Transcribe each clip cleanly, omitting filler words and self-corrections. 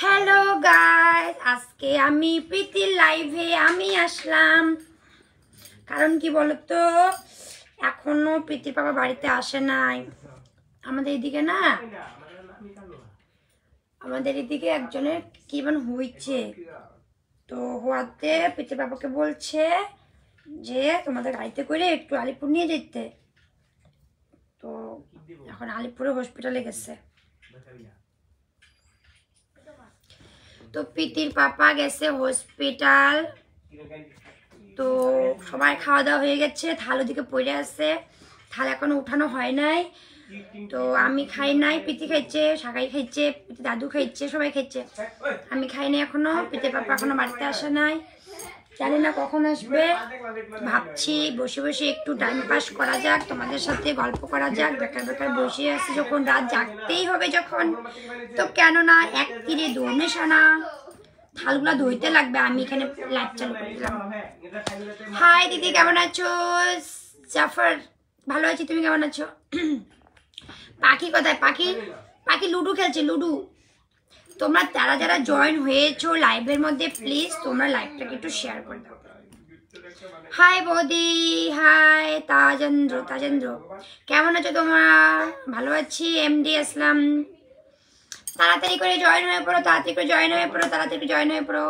Hello guys, আজকে আমি প্রীতির লাইভে আসলাম। কারণ কি বলতো, এখনো প্রীতির বাবা বাড়িতে আসে নাই। আমাদের এদিকে একজনের কি হয়েছে, তো হওয়াতে প্রীতির বাবাকে বলছে যে তোমাদের গাড়িতে করে একটু আলিপুর নিয়ে যেতে। তো এখন আলিপুরে হসপিটালে গেছে। তো প্রীতির পাপা গেছে হসপিটাল। তো সবাই খাওয়া দাওয়া হয়ে গেছে, থাল ওদিকে পড়ে আছে, থাল এখনো উঠানো হয় নাই। তো আমি খাই নাই, প্রীতি খাইছে, সাগাই খাইছে, প্রীতি দাদু খাইছে, সবাই খাইছে। আমি খাই নাই এখনো, প্রীতির পাপা এখনো বাড়িতে আসে নাই, জানি না কখন আসবে। ভাবছি বসে বসে একটু টাইম পাস করা যাক, তোমাদের সাথে গল্প করা যাক। বেকার বেকার বসে আছি যখন, রাত জাগতেই হবে যখন, তো কেন না এক তীরে দু নিশানা, থালগুলা ধুইতে লাগবে। আমি এখানে লাইট চালু করে দিলাম। হাই দিদি, কেমন আছো? জাফর, ভালো আছি, তুমি কেমন আছো? পাখি কোথায়? পাখি পাখি লুডো খেলছে, লুডো। তোমরা যারা যারা জয়েন হয়েছো লাইভের মধ্যে, প্লিজ তোমরা লাইভটাকে একটু শেয়ার করে দাও। হাই বৌদি, হাই তাজেন্দ্র, তাজেন্দ্র কেমন আছো তোমরা? ভালো আছি। এমডি আসলাম, তাড়াতাড়ি করে জয়েন হয়ে পড়ো, তাড়াতাড়ি করে জয়েন হয়ে পড়ো, তাড়াতাড়ি করে জয়েন হয়ে পড়ো।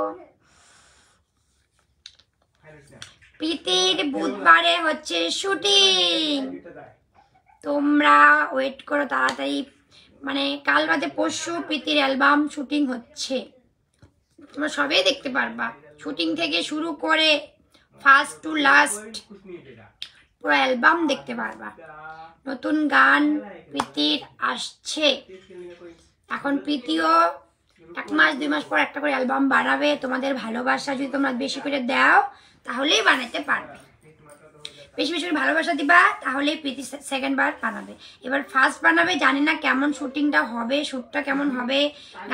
প্রীতির বুধবারে হচ্ছে শুটিং, তোমরা ওয়েট করো তাড়াতাড়ি। মানে কাল বাদে পরশু প্রীতির অ্যালবাম শুটিং হচ্ছে, তোমরা সবই দেখতে পারবা। শুটিং থেকে শুরু করে ফার্স্ট টু লাস্ট পুরো অ্যালবাম দেখতে পারবা। নতুন গান প্রীতির আসছে। এখন প্রীতিও 1 মাস 2 মাস পর একটা করে অ্যালবাম বানাবে। তোমাদের ভালোবাসা যদি তোমরা বেশি করে দাও তাহলেই বানাতে পারবে। বেশি বেশি করে ভালোবাসা দিবা তাহলেই প্রীতি সেকেন্ড বার বানাবে। এবার ফার্স্ট বানাবে, জানি না কেমন শুটিংটা হবে, শ্যুটটা কেমন হবে।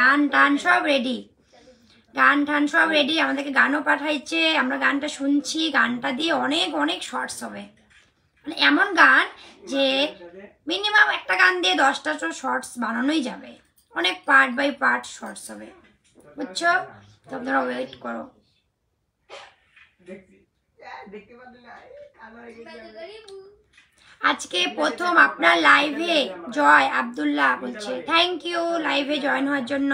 গান টান সব রেডি, গান টান সব রেডি। আমাদেরকে গানও পাঠাইছে, আমরা গানটা শুনছি। গানটা দিয়ে অনেক অনেক শর্টস হবে, মানে এমন গান যে মিনিমাম একটা গান দিয়ে 10টা শর্টস বানানোই যাবে। অনেক পার্ট বাই পার্ট শর্টস হবে, বুঝছো? তো আপনারা ওয়েট করো। আজকে প্রথম আপনার লাইভে জয় আব্দুল্লাহ বলছে থ্যাংক ইউ লাইভে জয়েন হওয়ার জন্য।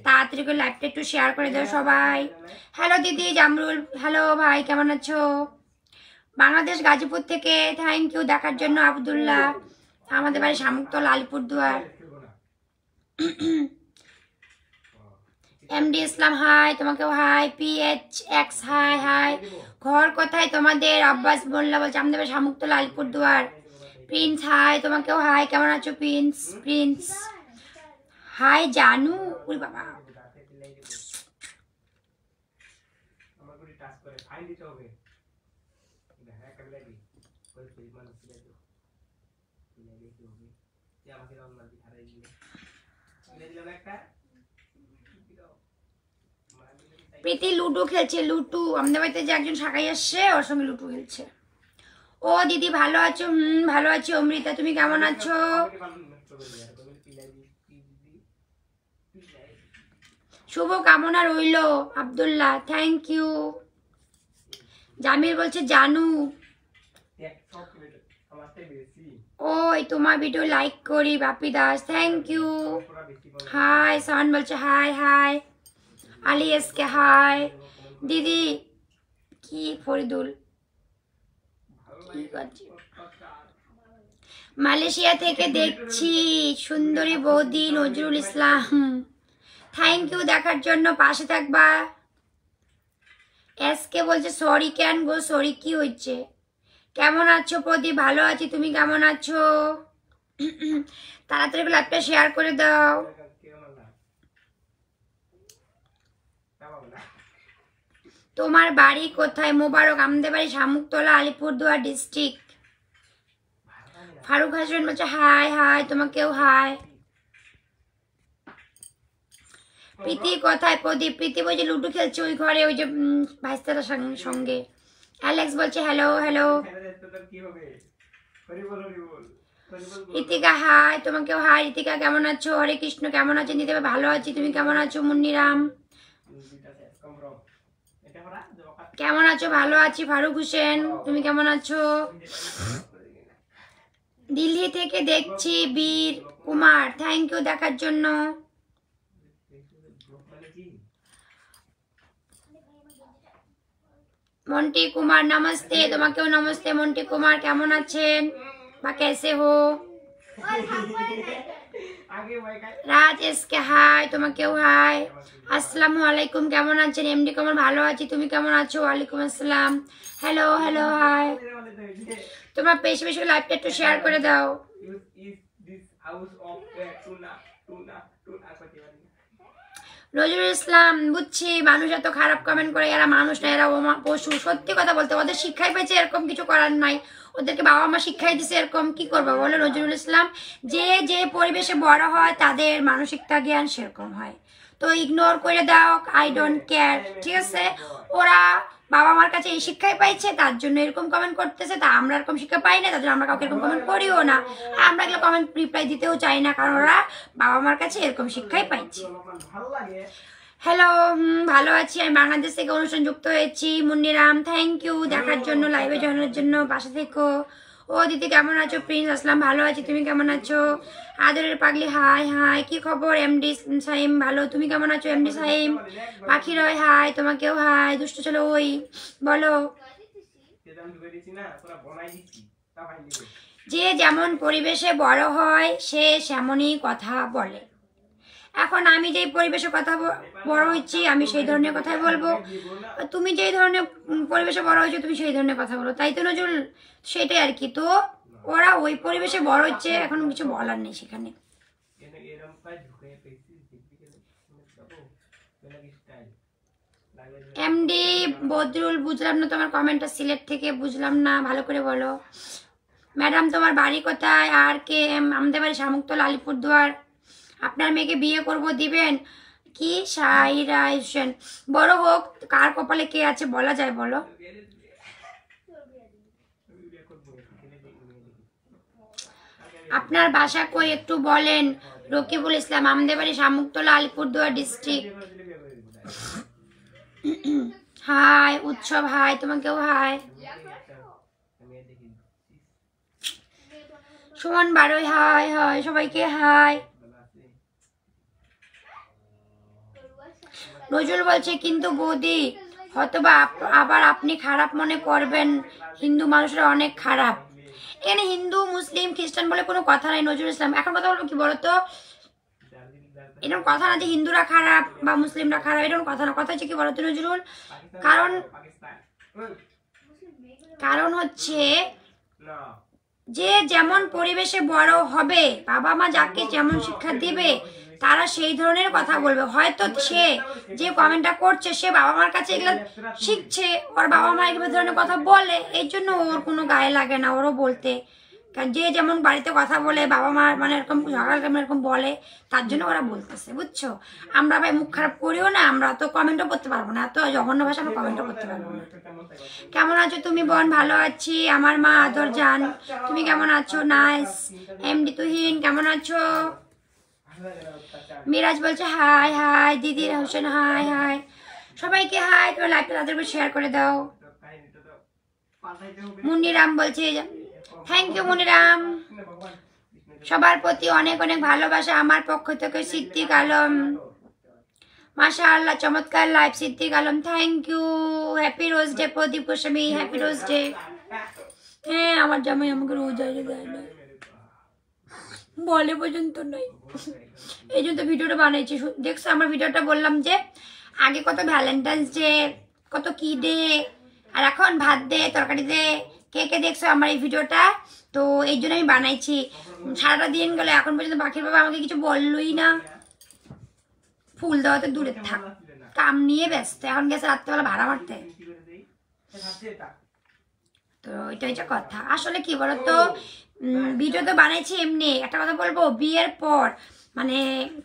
তাড়াতাড়ি করে লাইভটা একটু শেয়ার করে দাও সবাই। হ্যালো দিদি জামরুল, হ্যালো ভাই, কেমন আছো? বাংলাদেশ গাজীপুর থেকে থ্যাংক ইউ দেখার জন্য আব্দুল্লাহ। আমাদের বাড়ি শামুকতলা, আলিপুরদুয়ার। এমডি ইসলাম হাই, তোমাকেও হাই। PHX high high. ঘর কোথায় তোমাদের? আব্বাস মোল্লা বলছে আমাদের বাড়ি শামুকতলা, আলিপুরদুয়ার। প্রিন্স হাই, তোমাকেও হাই, কেমন আছো প্রিন্স? Prince high. জানু, ওরে বাবা, প্রীতি লুডো খেলছে। লুডু আমাদের বাড়িতে যে একজন শাখাই আসছে, ওর সঙ্গে লুডু খেলছে। ও দিদি ভালো আছো? ভালো আছি। অমৃতা, তুমি কেমন আছো? শুভ কামনা রইল আব্দুল্লাহ, থ্যাংক ইউ। জামির বলছে জানু, ওই তোমার ভিডিও লাইক করি। বাপি দাস, থ্যাংক ইউ। হাই সান বলছে high high. Ali SK high. দিদি কি ফরিদুল মালয়েশিয়া থেকে দেখছি। সুন্দরী বৌদি নজরুল ইসলাম, থ্যাংক ইউ দেখার জন্য, পাশে থাকবা। এসকে বলছে সরি ক্যান গো, সরি কি হচ্ছে? কেমন আছো প্রদীপ? ভালো আছি, তুমি কেমন আছো? তাড়াতাড়ি লাইভটা শেয়ার করে দাও। তোমার বাড়ি কোথায়? মোবারক, আমাদের বাড়ি শামুকতলা, আলিপুরদুয়ার ডিস্ট্রিক্ট। ফারুক হাসান বলছে হাই হাই, তোমাকেও হাই। প্রীতি কোথায়? প্রদীপ, প্রীতি বলছে লুডো খেলছে ওই ঘরে, ওই যে ভাইস্তার সঙ্গে। অ্যালেক্স বলছে হ্যালো হ্যালো। ঋতিকা হাই, তোমাকেও হাই। ঋতিকা কেমন আছো? হরে কৃষ্ণ কেমন আছেন? দিতে ভালো আছি, তুমি কেমন আছো? মুন্নিরাম কেমন আছো? ভালো আছি। ফারুক হোসেন তুমি কেমন আছো? দিল্লি থেকে দেখছি বীর কুমার, থ্যাংক ইউ দেখার জন্য। মন্টি কুমার নমস্তে, তোমাকেও নমস্তে। মন্টি কুমার কেমন আছেন বা কেসে হো? রাজ এসকে হাই, তোমাকেও হাই। আসসালামু আলাইকুম, কেমন আছেন? এমডি কুমার ভালো আছি, তুমি কেমন আছো? ওয়ালাইকুম আসসালাম। Hello hello hi. তোমরা বেশি বেশি লাইভটা একটু শেয়ার করে দাও। নজরুল ইসলাম বুঝছি মানুষ এত খারাপ কমেন্ট করে, এরা মানুষ না, এরা পশু। সত্যি কথা বলতে ওদের শিক্ষাই পেয়েছে, এরকম কিছু করার নাই। ওদেরকে বাবা মা শিক্ষাই দিছে, এরকম কি করবো বলো নজরুল ইসলাম? যে যে পরিবেশে বড় হয় তাদের মানসিকতা জ্ঞান সেরকম হয়, তো ইগনোর করে দাও, আই ডোন্ট কেয়ার, ঠিক আছে? ওরা বাবা মার কাছে এই শিক্ষাই পাইছে, তার জন্য এরকম কমেন্ট করতেছে। তা আমরা এরকম শিক্ষা পাই না, তার জন্য আমরা কাউকে এরকম কমেন্ট করিও না। আমরা এগুলো কমেন্ট রিপ্লাই দিতেও চাই না, কারণ ওরা বাবা মার কাছে এরকম শিক্ষাই পাইছে। হ্যালো, ভালো আছি, আমি বাংলাদেশ থেকে অনুষ্ঠান যুক্ত হয়েছি। মুন্নিরাম থ্যাংক ইউ দেখার জন্য, লাইভে জয়েনের জন্য, পাশে থেকো। ও দিদি কেমন আছো? প্রিন্স আসলাম ভালো আছি, তুমি কেমন আছো? আদরের পাগলি হাই হাই, কি খবর? এমডি সাইম ভালো, তুমি কেমন আছো? এমডি সাইম। পাখি রয় হাই, তোমাকেও হাই। দুষ্ট চলো ওই বলো। যে যেমন পরিবেশে বড় হয় সে সেমনই কথা বলে। এখন আমি যেই পরিবেশে কথা বড় হচ্ছি আমি সেই ধরনের কথাই বলবো, তুমি যেই ধরনের পরিবেশে বড় হয়েছো তুমি সেই ধরনের কথা বলো, তাই তো নজরুল? সেটাই আর কি। তো ওরা ওই পরিবেশে বড় হচ্ছে, এখন কিছু বলার নেই সেখানে। এমডি বদরুল বুঝলাম না তোমার কমেন্টটা, সিলেট থেকে বুঝলাম না, ভালো করে বলো। ম্যাডাম তোমার বাড়ি কোথায়? আর কে এম? আমাদের বাড়ি শামুকতলা, আলিপুরদুয়ার। আপনার মেয়েকে বিয়ে করব, দিবেন কি? সাইরা হোসেন বড় হোক, কার কপালে কে আছে বলা যায় বলো? আপনার বাসা কই একটু বলেন? রকিবুল ইসলাম, আমাদের বাড়ি শামুকতলা, আলিপুরদুয়ার ডিস্ট্রিক্ট। হাই উৎসব হাই, তোমাকেও হাই। সুমন বারোই হাই হাই, সবাইকে হাই। নজরুল বলছে কিন্তু বৌদি হয়তোবা আবার আপনি খারাপ মনে করবেন, হিন্দু মানুষরা অনেক খারাপ। এখানে হিন্দু মুসলিম খ্রিস্টান বলে কোনো কথা নাই নজরুল ইসলাম। এখন কথা বলবো কি বলতো, এরকম কথা না যে হিন্দুরা খারাপ বা মুসলিমরা খারাপ, এরকম কথা না। কথা হচ্ছে কি বলতো নজরুল, কারণ হচ্ছে যে যেমন পরিবেশে বড় হবে, বাবা মা যাকে যেমন শিক্ষা দিবে তারা সেই ধরনের কথা বলবে। হয়তো সে যে কমেন্টটা করছে সে বাবা মার কাছে এগুলো শিখছে, ওর বাবা মা এগুলো ধরনের কথা বলে, এই জন্য ওর কোনো গায়ে লাগে না ওরও বলতে। কারণ যে যেমন বাড়িতে কথা বলে বাবা মা মানে এরকম সকাল এরকম বলে, তার জন্য ওরা বলতেছে, বুঝছো? আমরা ভাই মুখ খারাপ করিও না, আমরা তো কমেন্টও করতে পারবো না, এত জঘন্য ভাষা আমরা কমেন্টও করতে পারবো না। কেমন আছো তুমি বোন? ভালো আছি, আমার মা আদর জান, তুমি কেমন আছো? নাইস। এমডি তুহিন কেমন আছো? মিরাজ বলছে হাই হাই। দিদির হোসেন হাই হাই, সবাইকে হাই। তোমার লাইভটা তাদের উপর শেয়ার করে দাও। মুন্নিরাম বলছে থ্যাংক ইউ মুন্নিরাম, সবার প্রতি অনেক অনেক ভালোবাসা আমার পক্ষ থেকে। সিদ্দিক আলম মাশাআল্লাহ, চমৎকার live. Siddique Alam thank you. Happy rose day Pradip Goswami, happy rose day. হ্যাঁ আমার জামাই আমাকে রোজ দেয় না, বলে পর্যন্ত নাই, এই জন্য তো ভিডিওটা বানাইছি। দেখছো আমার ভিডিওটা, বললাম যে আগে কত ভ্যালেন্টাইন্স ডে, কত কি ডে, আর এখন ভাত দে তরকারি দে, কে কে দেখছো আমার এই ভিডিওটা? তো এই জন্য আমি বানাইছি। সারাটা দিন গেলে এখন পর্যন্ত পাখির বাবা আমাকে কিছু বললই না, ফুল দেওয়াতে দূরে থাক, কাম নিয়ে ব্যস্ত। এখন গেছে রাত্রেবেলা ভাড়া মারতে। তো এটা হচ্ছে কথা। আসলে কি বলতো, ভিডিও তো বানাইছি এমনি। একটা কথা বলবো, বিয়ের পর মানে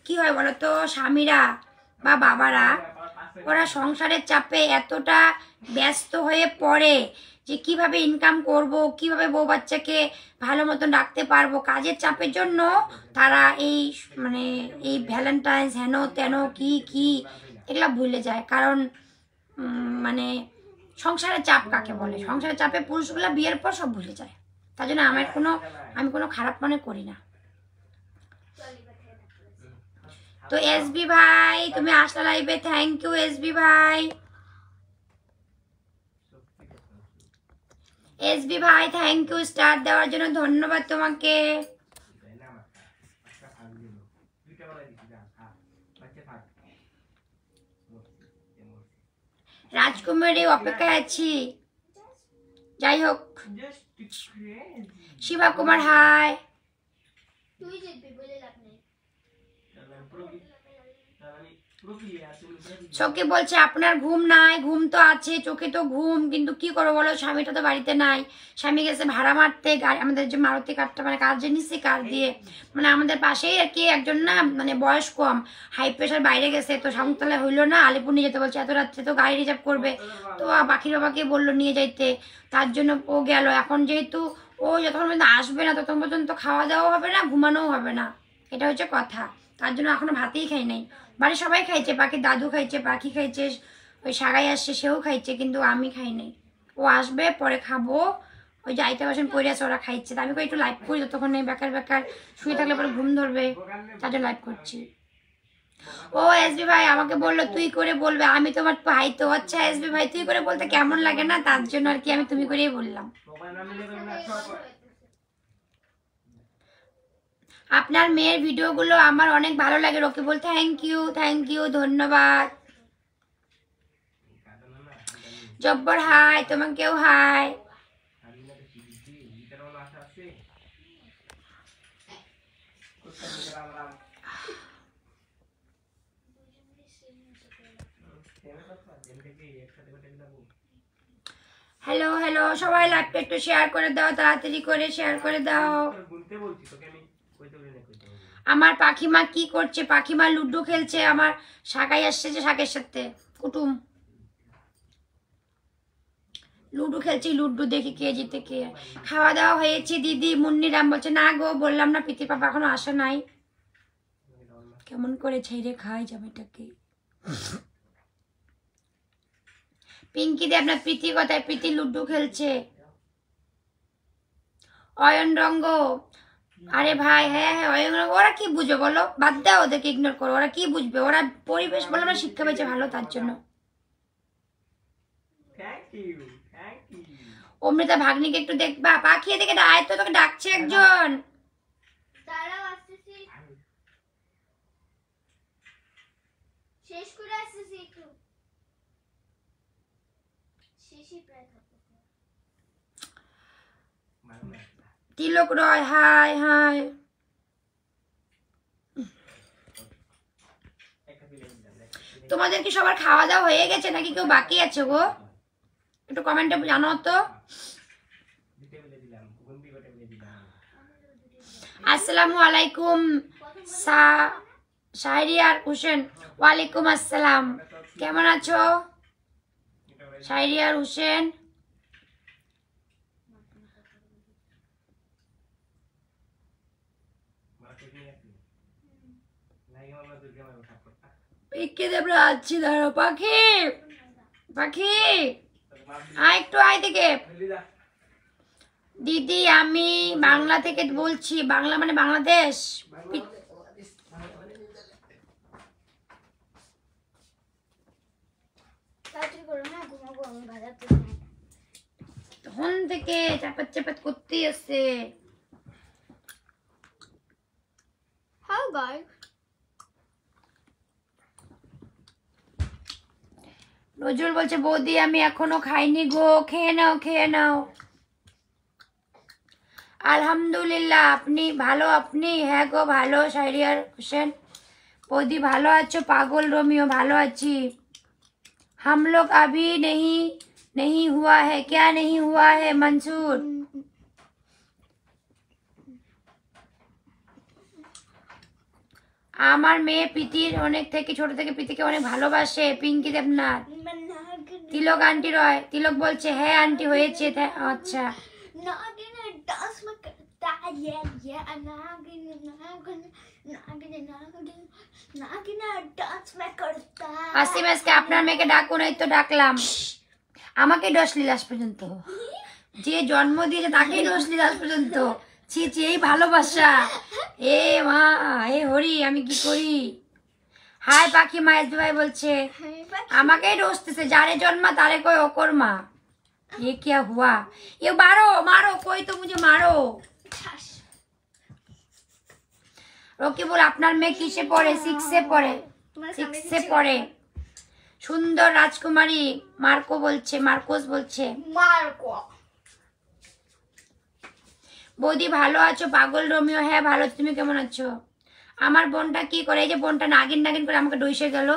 কি হয় বলতো, স্বামীরা বা বাবারা ওরা সংসারের চাপে এতটা ব্যস্ত হয়ে পড়ে যে কিভাবে ইনকাম করব, কিভাবে বউ বাচ্চাকে ভালো মতন রাখতে পারবো। কাজের চাপের জন্য তারা এই মানে এই ভ্যালেন্টাইন্স হেন তেন কি কি এগুলা ভুলে যায়। কারণ মানে সংসারের চাপ কাকে বলে, সংসারের চাপে পুরুষগুলা বিয়ের পর সব ভুলে যায়। তার জন্য আমি কোনো খারাপ মনে করি না। তো এসবি ভাই তুমি আসলা লাইভে, থ্যাংক ইউ এসবি ভাই। এসবি ভাই থ্যাংক ইউ স্টার দেওয়ার জন্য, ধন্যবাদ তোমাকে। রাজকুমারী অপেক্ষায় আছি। যাই হোক, শিবা কুমার হাই। চোখে বলছে আপনার ঘুম নাই, ঘুম তো আছে, চোখে তো ঘুম, কিন্তু কি করবো বলো, স্বামীটা তো বাড়িতে নাই। স্বামী গেছে ভাড়া মারতে, আমাদের যে মারুতি কারটা মানে কার যে নিচ্ছি কার দিয়ে, মানে আমাদের পাশেই আর কি একজন না মানে বয়স কম, হাই প্রেশার, বাইরে গেছে। তো সামতলায় হইলো না, আলিপুর নিয়ে যেতে বলছে, এত রাত্রে তো গাড়ি রিজার্ভ করবে। তো বাকির বাবাকে বললো নিয়ে যাইতে, তার জন্য ও গেল। এখন যেহেতু ও যতক্ষণ পর্যন্ত আসবে না ততক্ষণ পর্যন্ত খাওয়া দাওয়া হবে না, ঘুমানোও হবে না, এটা হচ্ছে কথা। তার জন্য এখনো ভাতেই খাই নাই। বাড়ির সবাই খাইছে, পাখির দাদু খাইছে, পাখি খাইছে, ওই সাগাই আসছে সেও খাইছে, কিন্তু আমি খাই নাই। ও আসবে পরে খাবো। ওই যে আইতে বাসন পড়ে আছে ওরা খাইছে। তা আমি একটু লাইভ করি, যতক্ষণ নেই বেকার বেকার শুয়ে থাকলে পরে ঘুম ধরবে, তার জন্য লাইভ করছি। ও এসবি ভাই আমাকে বললো তুই করে বলবে, আমি তোমার ভাই তো। আচ্ছা এসবি ভাই তুই করে বলতে কেমন লাগে না, তার জন্য আর কি আমি তুমি করেই বললাম। আপনার মেয়ের ভিডিওগুলো আমার অনেক ভালো লাগে রকিবুল, থ্যাংক ইউ ধন্যবাদ। জব্বর হাই, তোমাকেও হাই। হ্যালো হ্যালো, সবাই লাইভটা একটু শেয়ার করে দাও, তাড়াতাড়ি করে শেয়ার করে দাও। আমার পাখিমা কি করছে? পাখিমা লুডো খেলছে। আমার শাকাই আসছে যে শাকের সাথে কুটুম লুডো খেলছি, লুডো দেখি কে জিতে কে। খাওয়া দাওয়া হয়েছে দিদি। মুন্নিরাম বলছে না গো, বললাম না প্রীতি পাপা এখনো আসা নাই। কেমন করে ছেড়ে খাই জামাইটাকে। পিঙ্কি দে আপনার প্রীতি কথায়, প্রীতি লুডো খেলছে। অয়ন রঙ্গ, আরে ভাই হ্যাঁ হ্যাঁ অয়ন রঙ্গ, ওরা কি বুঝবে বলো, বাদ দাও ওদেরকে, ইগনোর করো। ওরা কি বুঝবে, ওরা পরিবেশ বললাম না শিক্ষা পেয়েছে ভালো, তার জন্য। অমৃতা ভাগ্নিকে একটু দেখবা, পাখি এদিকে আয় তো, তোকে ডাকছে একজন। তিলক রয় হাই হাই। তোমাদের কি সবার খাওয়া দাওয়া হয়ে গেছে নাকি কেউ বাকি আছে গো? একটু কমেন্টে জানো তো। আসসালামু আলাইকুম শাহরিয়ার হোসেন। ওয়ালাইকুম আসসালাম, কেমন আছো শাহরিয়ার হোসেন? আছি ধরো পাখি, পাখি আয় একটু আয় থেকে। দিদি আমি বাংলা থেকে বলছি, বাংলা মানে বাংলাদেশ। তখন থেকে চাপাত চাপাত করতেই আছে। নজরুল বলছে বৌদি আমি এখনো খাইনি গো, খেয়ে নাও খেয়ে নাও। আলহামদুলিল্লাহ, আপনি ভালো? আপনি? হ্যাঁ গো ভালো শাহরিয়ার হোসেন। বৌদি ভালো আছো? পাগল রোমিও ভালো আছি। हम लोग अभी नहीं हुआ है। क्या नहीं हुआ है मंसूर? আমার মেয়ে প্রীতির অনেক থেকে ছোট থেকে প্রীতিকে অনেক ভালোবাসে। পিঙ্কি দেবনাথ তিলক আন্টি রয়, তিলক বলছে হ্যাঁ আন্টি হয়েছে। আচ্ছা আসিম আজকে আপনার মেয়েকে ডাকুন, এই তো ডাকলাম। আমাকে ডসলি লাস্ট পর্যন্ত, যে জন্ম দিয়েছে তাকেই ডসলি লাস্ট পর্যন্ত। ছি ছি, এই ভালোবাসা, এ মা এ হরি, আমি কি করি। হাই পাখি মা, এসবি ভাই বলছে আমাকেই ডসতেছে, যারে জন্মা তারে কই অকর্মা। ये क्या हुआ, ये मारो मारो, कोई तो मुझे मारो। রকিবুল আপনার মেয়ে কিসে পড়ে? 6 পড়ে, 6 পড়ে। সুন্দর রাজকুমারী মার্কো বলছে, মার্কোস বলছে। মার্কো বৌদি ভালো আছো? পাগল রোমিও হ্যাঁ ভালো, তুমি কেমন আছো? আমার বোনটা কি করে? এই যে বোনটা নাগিন নাগিন করে আমাকে ডইসে গেল।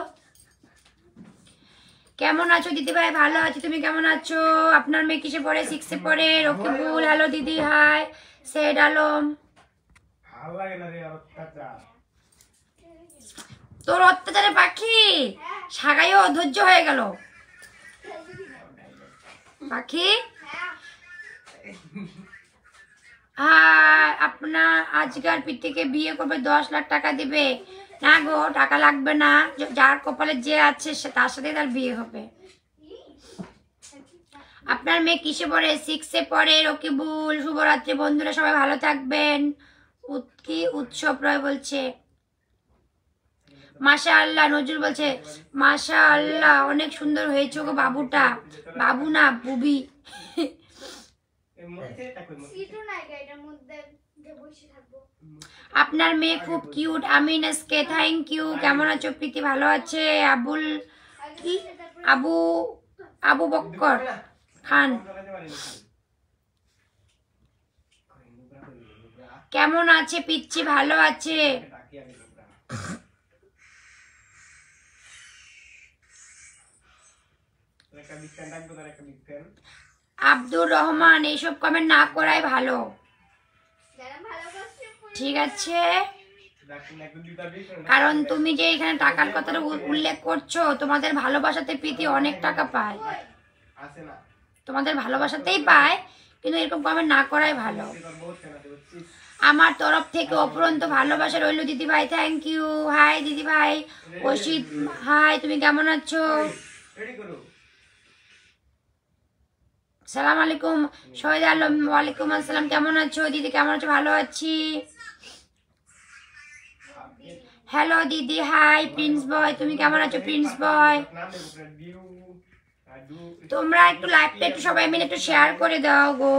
কেমন আছো দিদি ভাই? ভালো আছি, তুমি কেমন আছো? আপনার মেয়ে কিসে পড়ে? 6 পড়ে। রকিবুল হ্যালো দিদি হাই। সেড আলম তোর অত্যাচারে পাখি সাগাইও অধৈর্য হয়ে গেল। পাখি আপনার আজকাল পিতিকে বিয়ে করবে, 10 লাখ টাকা দিবে। না গো, টাকা লাগবে না, যার কপালে যে আছে তার সাথে তার বিয়ে হবে। আপনার মেয়ে কিসে পড়ে? 6 পড়ে। রকিবুল শুভরাত্রি বন্ধুরা, সবাই ভালো থাকবেন। কি উৎসব রয় বলছে মাশাআল্লাহ। নজরুল বলছে মাশাআল্লাহ অনেক সুন্দর হয়েছে গো বাবুটা। বাবু না বুবি। আপনার মেয়ে খুব cute. Amin SK thank you. কেমন আছো প্রীতি? ভালো আছে। আবুল কি আবু আবু বক্কর খান কেমন আছে? পিচ্ছি ভালো আছে। আব্দুর রহমান এইসব কমেন্ট না করাই ভালো, ঠিক আছে? কারণ তুমি যে এখানে টাকার কথাটা উল্লেখ করছো, তোমাদের ভালোবাসাতে প্রীতি অনেক টাকা পায়, তোমাদের ভালোবাসাতেই পায়, কিন্তু এরকম কমেন্ট না করাই ভালো। আমার তরফ থেকে অপরন্ত ভালোবাসা রইল দিদি ভাই, থ্যাংক ইউ। হাই দিদি ভাই। অসিত হাই, তুমি কেমন আছো? সালাম আলাইকুম। শহীদ আলম ওয়ালাইকুম আসসালাম, কেমন আছো দিদি? কেমন আছো? ভালো আছি। হ্যালো দিদি হাই। প্রিন্স বয়, তুমি কেমন আছো? প্রিন্স বয়, তোমরা একটু লাইভটা একটু সবাই মিলে একটু শেয়ার করে দাও গো।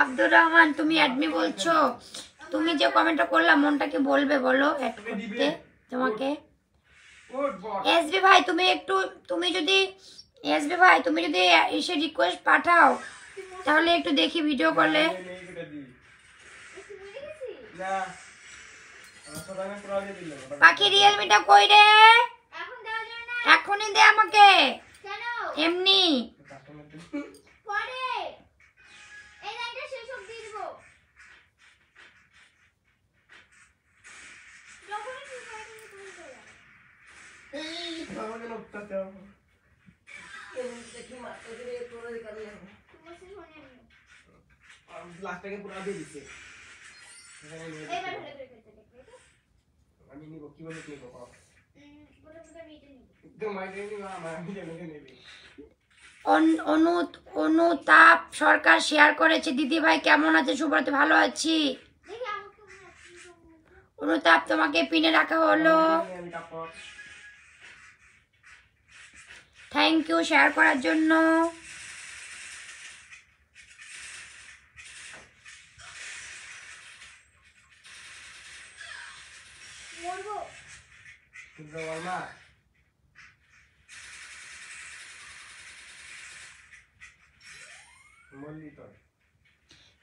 আব্দুর রহমান তুমি অ্যাডমি বলছো, তুমি যে কমেন্টটা করলা মনটাকে বলবে বলো অ্যাড করতে তোমাকে। এসবি ভাই তুমি একটু, তুমি যদি এসবি ভাই তুমি যদি এসে রিকোয়েস্ট পাঠাও তাহলে একটু দেখি ভিডিও কলে। পাখি রিয়েলমিটা কই রে? এখনই দে আমাকে, এমনি অনুতাপ সরকার শেয়ার করেছে। দিদি ভাই কেমন আছে? শুভরাত্রি, ভালো আছি। অনুতাপ তোমাকে পিনে রাখা হলো, থ্যাংক ইউ শেয়ার করার জন্য।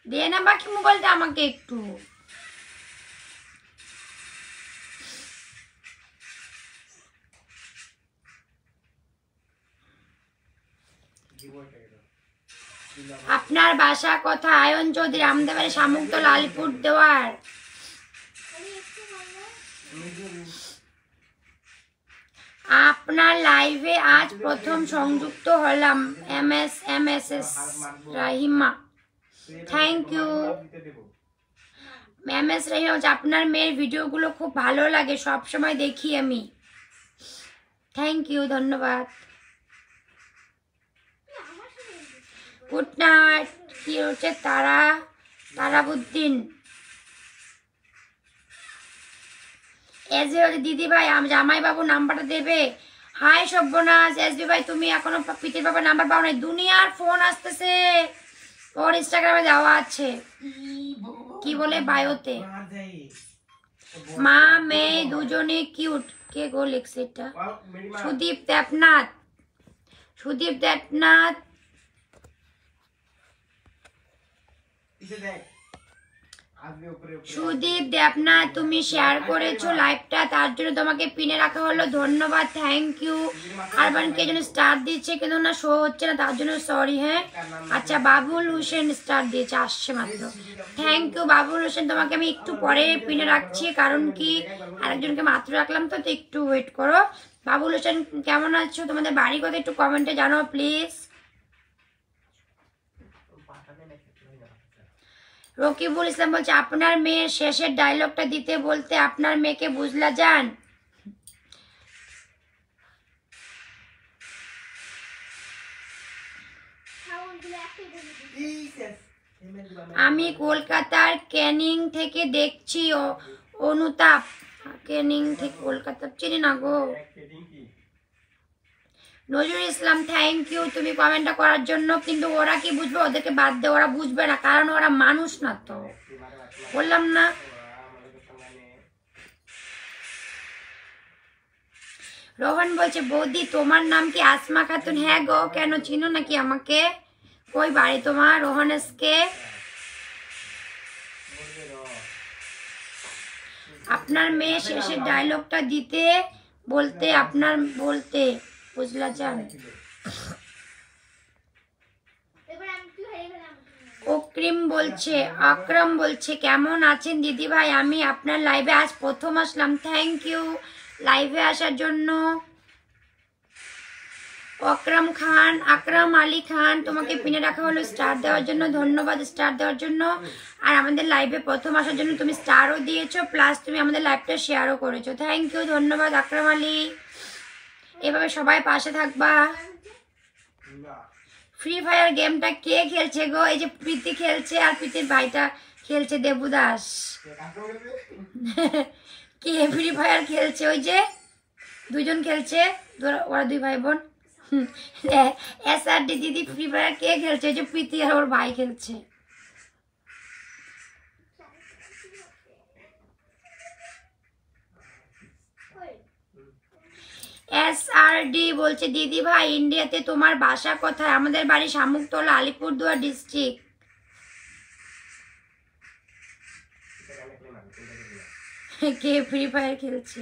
দে না বাকি মোবাইলটা আমাকে একটু। আপনার বাসা কথা? আয়ন চৌধুরী, আমাদের বাড়ি শামুকতলা, আলিপুর দেওয়ার। আপনার লাইভে আজ প্রথম সংযুক্ত হলাম। MS Rahima, thank you. MS Rahima বলছে আপনার মেয়ের ভিডিওগুলো খুব ভালো লাগে, সব সময় দেখি আমি। থ্যাংক ইউ, ধন্যবাদ। Good night. কি হচ্ছে? তারাবুদ্দিন এসবি হচ্ছে দিদি ভাই জামাই বাবু নাম্বারটা দেবে। হাই সব্যনাশ, এসবি ভাই তুমি এখনো পিতির বাবার নাম্বার পাও নাই? দুনিয়ার ফোন আসতেছে, ওর ইনস্টাগ্রামে দেওয়া আছে, কি বলে বায়োতে। মা মেয়ে দুজনে কিউট। কে গো লিখছে এটা? সুদীপ দেবনাথ। সুদীপ দেবনাথ সুদীপ দেবনাথ তুমি শেয়ার করেছো লাইভটা, তার জন্য তোমাকে পিনে রাখা হলো, ধন্যবাদ, থ্যাংক ইউ। আরবান কে জন্য স্টার দিচ্ছে কিন্তু না শো হচ্ছে না, তার জন্য সরি। হ্যাঁ আচ্ছা, বাবুল হোসেন স্টার দিয়েছে, আসছে মাত্র, থ্যাংক ইউ বাবুল হোসেন। তোমাকে আমি একটু পরে পিনে রাখছি, কারণ কি আরেকজনকে মাত্র রাখলাম তো, একটু ওয়েট করো। বাবুল হোসেন কেমন আছো? তোমাদের বাড়ি কথা একটু কমেন্টে জানাও প্লিজ। রকিবুল ইসলাম বলছে আপনার মেয়ের শেষের ডায়লগটা দিতে বলতে আপনার মেয়েকে বুঝলা যান। আমি কলকাতার ক্যানিং থেকে দেখছি। অনুতাপ, ক্যানিং থেকে কলকাতা চিনি না গো। নজরুল ইসলাম থ্যাংক ইউ তুমি কমেন্টটা করার জন্য, কিন্তু ওরা কি বুঝবে? ওদেরকে বাদ দে, ওরা বুঝবে না, কারণ ওরা মানুষ না, তো বললাম না। রোহন বলছে বৌদি তোমার নাম কি আসমা খাতুন? হ্যাঁ গো, কেন চিনো নাকি আমাকে? কই বাড়ি তোমার? রোহন এসকে। আপনার মেয়ে শেষের ডায়লগটা দিতে বলতে আপনার বলতে বুঝলা যান। আকরাম বলছে কেমন আছেন দিদি ভাই? আমি আপনার লাইভে আজ প্রথম আসলাম, থ্যাংক ইউ লাইভে আসার জন্য। আকরাম আলী খান তোমাকে পিনে রাখা হলো স্টার দেওয়ার জন্য, ধন্যবাদ স্টার দেওয়ার জন্য। আর আমাদের লাইভে প্রথম আসার জন্য তুমি স্টারও দিয়েছো, প্লাস তুমি আমাদের লাইভটা শেয়ারও করেছো, থ্যাংক ইউ, ধন্যবাদ আকরাম আলী। এভাবে সবাই পাশে থাকবা। ফ্রি ফায়ার গেমটা কে খেলছে গো? এই যে প্রীতি খেলছে, আর প্রীতির ভাইটা খেলছে দেবুদাস। কে ফ্রি ফায়ার খেলছে? ওই যে দুজন খেলছে, ওরা দুই ভাই বোন। এসআরডি দিদি ফ্রি ফায়ার কে খেলছে? ওই যে প্রীতি আর ওর ভাই খেলছে। এসআরডি বলছে দিদি ভাই ইন্ডিয়াতে তোমার বাসা কোথায়? আমাদের বাড়ি শামুকতলা, আলিপুরদুয়ার ডিস্ট্রিক্ট। কে ফ্রি ফায়ার খেলছে?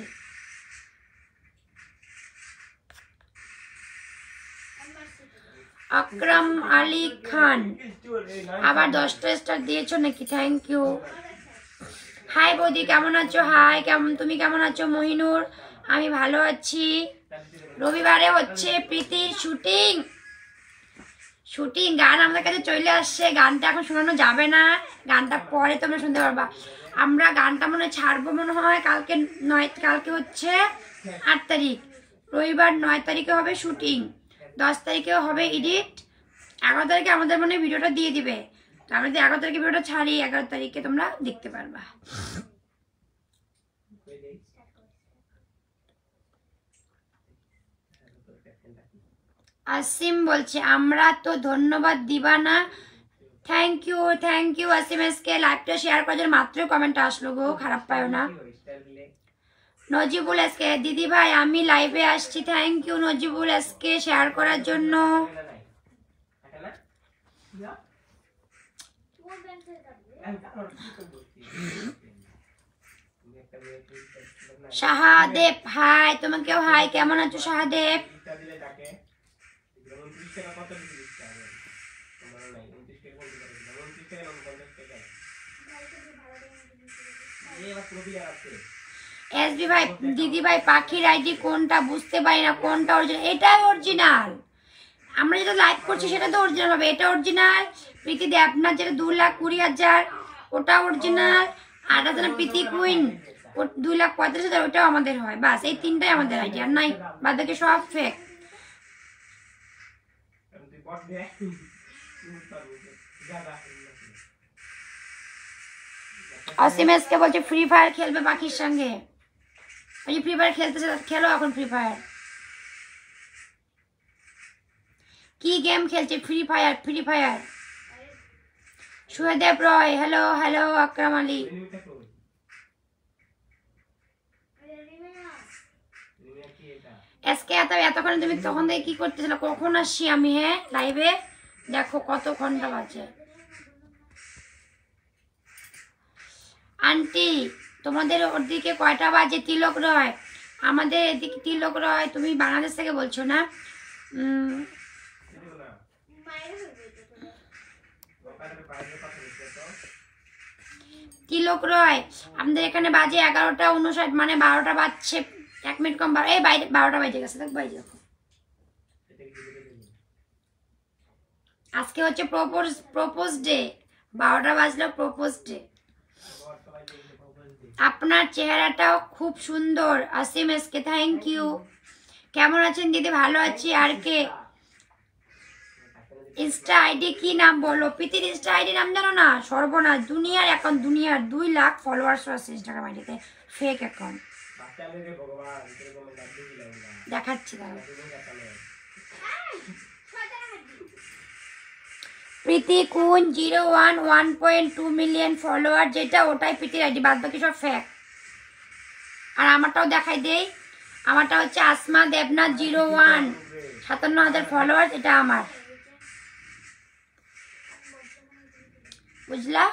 আকরাম আলী খান আবার 10টা স্টার দিয়েছো নাকি? Thank you. হাই বৌদি কেমন আছো? হাই, তুমি কেমন আছো? মহিনুর আমি ভালো আছি। রবিবারে হচ্ছে প্রীতির শুটিং গান আমাদের কাছে চলে আসছে। গানটা এখন শোনানো যাবে না, গানটা পরে তোমরা শুনতে পারবা। আমরা গানটা মনে ছাড়বো মনে হয় কালকে হচ্ছে 8 তারিখ, রবিবার 9 তারিখে হবে শুটিং, 10 তারিখেও হবে এডিট, 11 তারিখে আমাদের মনে ভিডিওটা দিয়ে দিবে। তো আমরা যদি 11 তারিখে ভিডিওটা ছাড়ি, 11 তারিখে তোমরা দেখতে পারবা। আসিম বলছে আমরা তো ধন্যবাদ দিবা না। থ্যাংক ইউ আসিম এসকে, লাইভটা শেয়ার করার জন্য মাত্র কমেন্ট আসলো গো, খারাপ পায় না। নজিবুল এসকে দিদি ভাই আমি লাইভে আসছি, thank you Najibul SK share করার জন্য। শাহাদেব হাই, তোমাকেও হাই, কেমন আছো শাহাদেব? এসবি ভাই দিদি ভাই পাখির আইডি কোনটা বুঝতে পারি না, কোনটা অরিজিনাল? এটাই অরিজিনাল, আমরা যেটা লাইভ করছি সেটা তো অরিজিনাল হবে। এটা অরিজিনাল। প্রীতি দেবনাথ যেটা 2,20,000 ওটা অরিজিনাল। আর আছে না প্রীতি কুইন 2,35,000 ওটাও আমাদের হয়। বাস এই তিনটাই আমাদের আইডি, আর নাই বাদ বাকি সব ফেক। অসীমেশ কে বলছে ফ্রি ফায়ার খেলবে পাখির সঙ্গে। ওই ফ্রি ফায়ার খেলতেছে, খেলো এখন ফ্রি ফায়ার। কি গেম খেলছে? Free fire. Free fire. Suhedev Roy hello hello. Akram Ali SK এতক্ষণ তুমি তখন থেকে কি করতেছিল? কখন আসছি আমি? হ্যাঁ লাইভে দেখো কত ঘন্টা বাজে। আন্টি তোমাদের ওদিকে কয়টা বাজে? তিলক রয় আমাদের এদিকে। তিলক রয় তুমি বাংলাদেশ থেকে বলছো না? তিলক রয় আমাদের এখানে বাজে 11:59, মানে 12টা বাজছে 1 মিনিট কম। এই বাইরে 12টা বাজে গেছে। দেখ বাইরে দেখো, আজকে হচ্ছে প্রপোজ ডে। 12টা বাজলো প্রপোজ ডে। আপনার চেহারাটাও খুব সুন্দর। Asim SK thank you. কেমন আছেন দিদি? ভালো আছি। আর কে? ইনস্টা আইডি কি নাম বলো? প্রীতির ইনস্টা আইডি নাম জানো না? সর্বনাশ, দুনিয়ার অ্যাকাউন্ট, দুনিয়ার 2 লাখ ফলোয়ার্স আছে ইনস্টাগ্রাম আইডিতে, ফেক অ্যাকাউন্ট। দেখাচ্ছি তাহলে। প্রীতি কুন 01 1.2 মিলিয়ন ফলোয়ার, যেটা ওটাই প্রীতির আইডি, বাদ বাকি সব ফেক। আর আমারটাও দেখাই দেই, আমারটা হচ্ছে আসমা দেবনাথ 01 57,000 ফলোয়ার, এটা আমার। বুঝলা?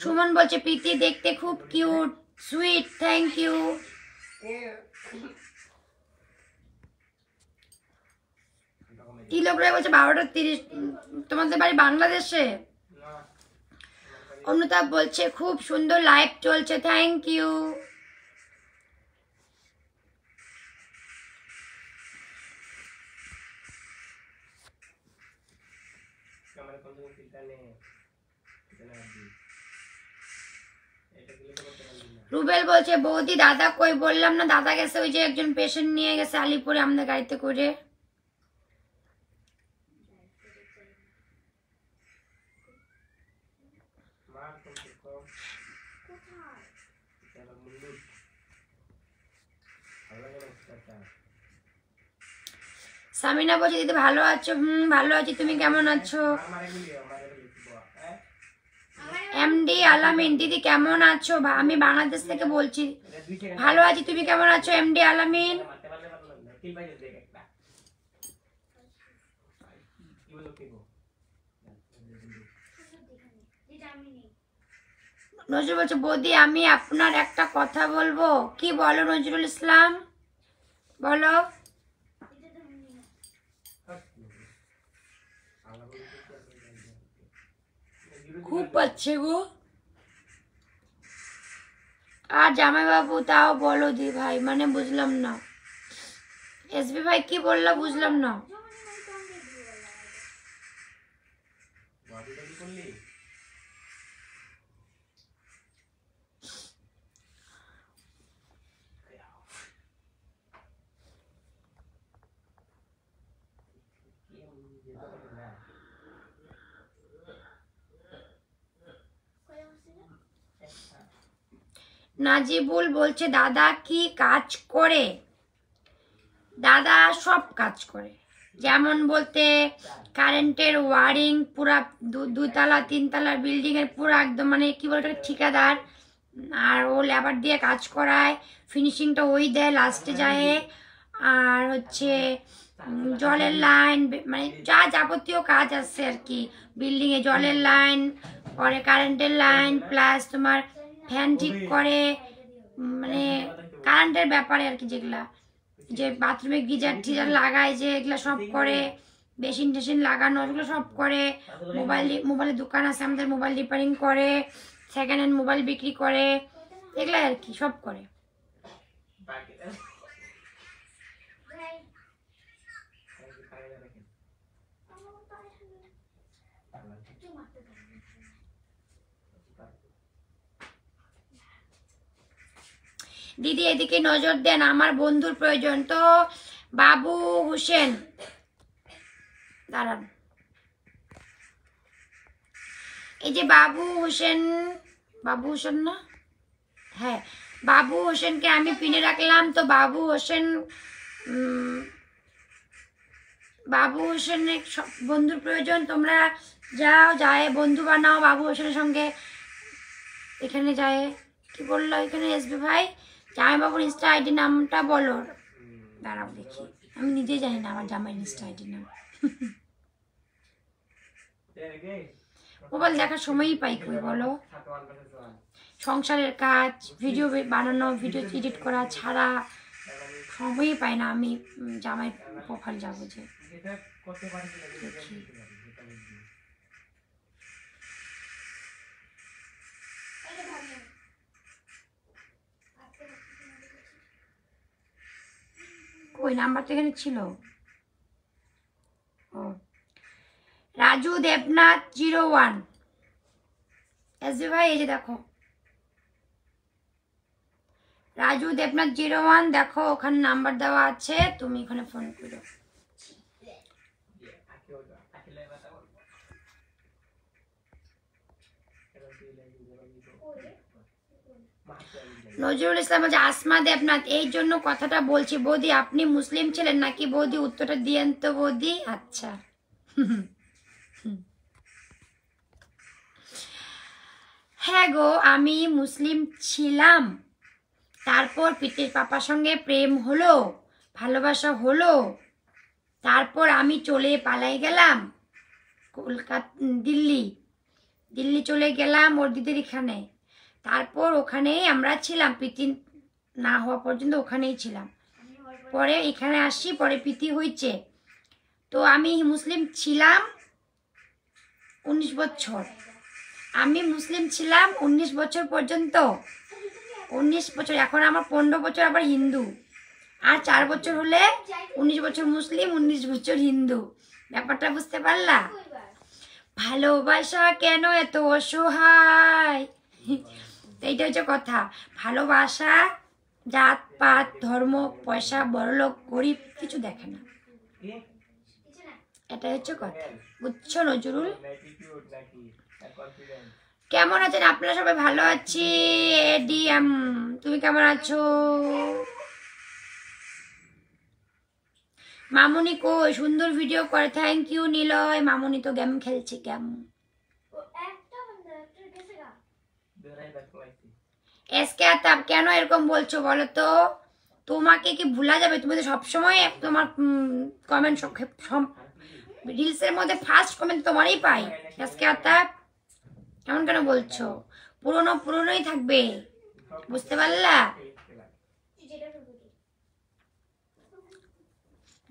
সুমন বলছে প্রীতি দেখতে খুব কিউট সুইট, থ্যাংক ইউ। তিলক রায় বলছে 12:30। তোমাদের বাড়ি বাংলাদেশে? অনুতাপ বলছে খুব সুন্দর লাইভ চলছে, থ্যাংক ইউ। রুবেল বলছে বৌদি দাদা কই? বললাম না দাদা গেছে, ওই যে একজন পেশেন্ট নিয়ে গেছে আলিপুরে আমাদের গাড়িতে করে। সামিনা বলছে দিদি ভালো আছো? ভালো আছি, তুমি কেমন আছো? এমডি আলামিন দিদি কেমন আছো? আমি বাংলাদেশ থেকে বলছি। ভালো আছি, তুমি কেমন আছো এমডি আলামিন? নজরুল বলছে বৌদি আমি আপনার একটা কথা বলবো। কি বলো নজরুল ইসলাম, বলো। খুব পাচ্ছে গো। আর জামাই বাবু তাও বলো দি ভাই, মানে বুঝলাম না। এসবি ভাই কি বললো বুঝলাম না। নাজিবুল বলছে দাদা কি কাজ করে? দাদা সব কাজ করে, যেমন বলতে কারেন্টের ওয়ারিং, পুরা 2 তলা 3 তলা বিল্ডিং এর পুরো একদম মানে কি বলতো ঠিকাদার। আর ও লেবার দিয়ে কাজ করায়, ফিনিশিংটা ওই দেয় লাস্টে যায়। আর হচ্ছে জলের লাইন, মানে যা যাবতীয় কাজ আছে আর কি বিল্ডিং এ, জলের লাইন পরে, কারেন্টের লাইন, প্লাস তোমার ফ্যান ঠিক করে, মানে কারেন্টের ব্যাপারে আর কি, যেগুলা যে বাথরুমে গিজার টিজার লাগায় যে এগুলা সব করে, বেসিন টেসিন লাগানো এগুলো সব করে। মোবাইলের দোকান আছে আমাদের, মোবাইল রিপেয়ারিং করে, সেকেন্ড হ্যান্ড মোবাইল বিক্রি করে, এগুলাই আর কি সব করে। দিদি এদিকে নজর দেন, আমার বন্ধুর প্রয়োজন। তো বাবু হোসেন, দাঁড়ান, এই যে বাবু হোসেন না, হ্যাঁ বাবু হোসেনকে আমি পিনে রাখলাম। তো বাবু হোসেনের বন্ধুর প্রয়োজন, তোমরা যাও, যায় বন্ধু বানাও বাবু হোসেনের সঙ্গে। এখানে যায় কি বললো, এখানে এসবি ভাই জামাই বাবুর ইনস্টা আইডি নামটা বলো। দাঁড়াও দেখি, আমি নিজে জানি না আমার জামাই ইনস্টা আইডি নাম। মোবাইল দেখার সময়ই পাই কই বলো, সংসারের কাজ, ভিডিও বানানো, ভিডিও এডিট করা ছাড়া সময়ই পাই না আমি জামাই প্রোফাইল যাবো যে। ওই নাম্বারটা এখানে ছিল। ও রাজু দেবনাথ 01 এসবি ভাই, এই যে দেখো রাজু দেবনাথ 01, দেখো ওখানে নাম্বার দেওয়া আছে, তুমি এখানে ফোন করো। নজরুল ইসলাম বলছে আসমা দেবনাথ, এই জন্য কথাটা বলছি। বৌদি আপনি মুসলিম ছিলেন নাকি বৌদি, উত্তরটা দিয়েন তো বৌদি। আচ্ছা হ্যাঁ গো, আমি মুসলিম ছিলাম, তারপর পিতের পাপার সঙ্গে প্রেম হলো, ভালোবাসা হলো, তারপর আমি চলে পালাই গেলাম কলকাতা, দিল্লি চলে গেলাম ওর দিদির এখানে। তারপর ওখানেই আমরা ছিলাম, প্রীতি না হওয়া পর্যন্ত ওখানেই ছিলাম। পরে এখানে আসি, পরে প্রীতি হয়েছে। তো আমি মুসলিম ছিলাম 19 বছর, আমি মুসলিম ছিলাম 19 বছর পর্যন্ত, 19 বছর। এখন আমার 15 বছর আবার হিন্দু, আর 4 বছর হলে 19 বছর মুসলিম, 19 বছর হিন্দু। ব্যাপারটা বুঝতে পারলা? ভালোবাসা কেন এত অসহায়, এইটা হচ্ছে কথা। ভালোবাসা জাত পাত ধর্ম পয়সা বড়লোক গরিব কিছু দেখে না, এটা হচ্ছে কথা, বুঝছো নজরুল? কেমন আছেন আপনারা সবাই? ভালো আছি। এডিএম তুমি কেমন আছো? মামুনি কই, সুন্দর ভিডিও করে, থ্যাংক ইউ নিলয়। মামুনি তো গেম খেলছে, গেম। এসকে আতাব কেন এরকম বলছো বলো তো? তোমাকে কি ভুলা যাবে? তুমি তো সবসময় তোমার কমেন্ট রিলসের মধ্যে ফার্স্ট কমেন্ট তোমারই পাই। এসকে আতাব এমন কেন বলছো? পুরনোই থাকবে, বুঝতে পারলা?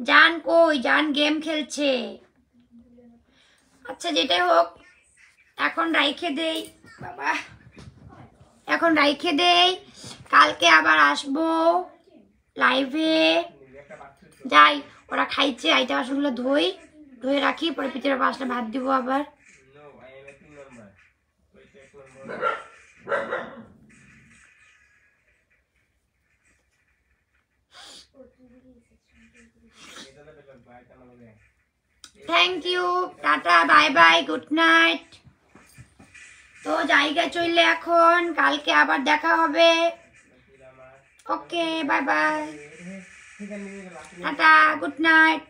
জান কই? জান গেম খেলছে। আচ্ছা যেটাই হোক, এখন রাইখে দেই বাবা, এখন রাইখে দেই, কালকে আবার আসবো লাইভে। যাই, ওরা খাইছে, আইটা বাসনগুলো ধুয়ে রাখি, পরে পিঠের পাশটা ভাত দিব আবার। Thank you, tata, bye bye, good night. তো জায়গা চললে এখন, কালকে আবার দেখা হবে। Okay, bye bye, tata, good night.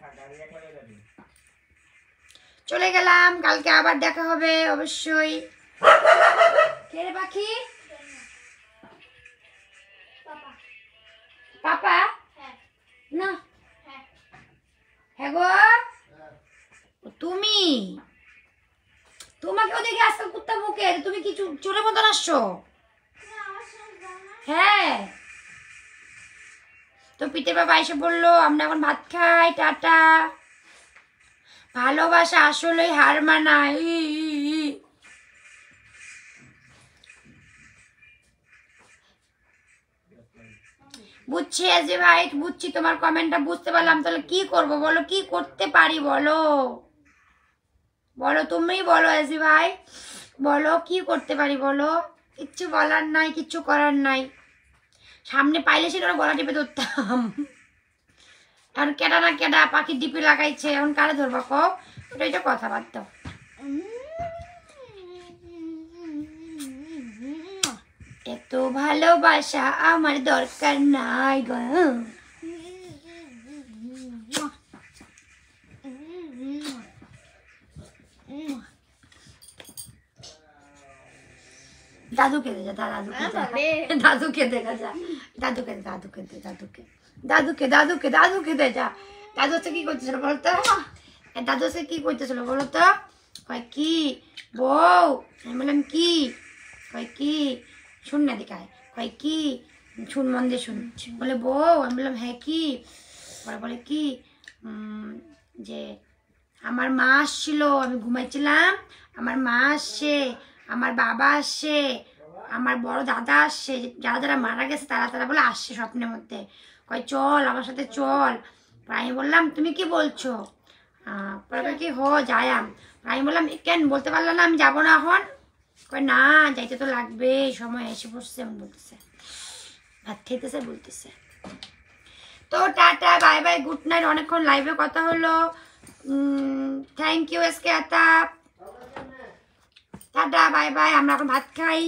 চলে গেলাম, কালকে আবার দেখা হবে অবশ্যই। কে রে পাখি? পাপা না, হ্যাঁ গো তুমি, তোমাকেও দেখে আজকাল কুত্তা মুখে, তুমি কি চোরের মতন আসছো? হ্যাঁ তো পিতের বাবা এসে বললো আমরা এখন ভাত খাই, টাটা। ভালোবাসা আসলেই হার মানায়। বুঝছি এজি ভাই, বুঝছি তোমার কমেন্টটা, বুঝতে পারলাম। তাহলে কি করব বলো, কি করতে পারি বলো, বলো তুমি বলো এজি ভাই, বলো কি করতে পারি বলো। কিচ্ছু বলার নাই, কিচ্ছু করার নাই। সামনে পাইলে সেটা গলা টিপে ধরতাম। এখন কেডা না কেডা পাখির ডিপি লাগাইছে, এখন কারে ধরবা কো? ওটাই তো কথা বার্তা। এত ভালোবাসা আমার দরকার নাই গো। দাদুকে দে যা, দাদুকে দেখা যা, দাদুকে দাদুকে দে, দাদুকে দে যা। দাদু হচ্ছে কি করতেছিল বলতো, দাদু হচ্ছে কি করতেছিল বলতো? কয় কি বউ? আমি বললাম কি? কয় কি? শুন না দেখায়। কয় কি? শুন মন দিয়ে শুন। বলে বউ। আমি বললাম হ্যাঁ কি? পরে বলে কি যে আমার মা আসছিল, আমি ঘুমাইছিলাম, আমার মা আসছে, আমার বাবা আসছে, আমার বড় দাদা আসছে, যারা যারা মারা গেছে তারা তারা বলে আসছে স্বপ্নের মধ্যে। কয় চল আমার সাথে চল। আমি বললাম তুমি কি বলছো? পরে কি হ যায়াম। আমি বললাম কেন বলতে পারলাম না আমি যাবো না এখন? কয় না যাইতে তো লাগবে, সময় এসে বসছে এমন বলতেছে, ভাত খেতেছে বলতেছে। তো tata bye bye, good night. অনেকক্ষণ লাইভে কথা হলো। Thank you SK Ata, tata bye bye. আমরা এখন ভাত খাই।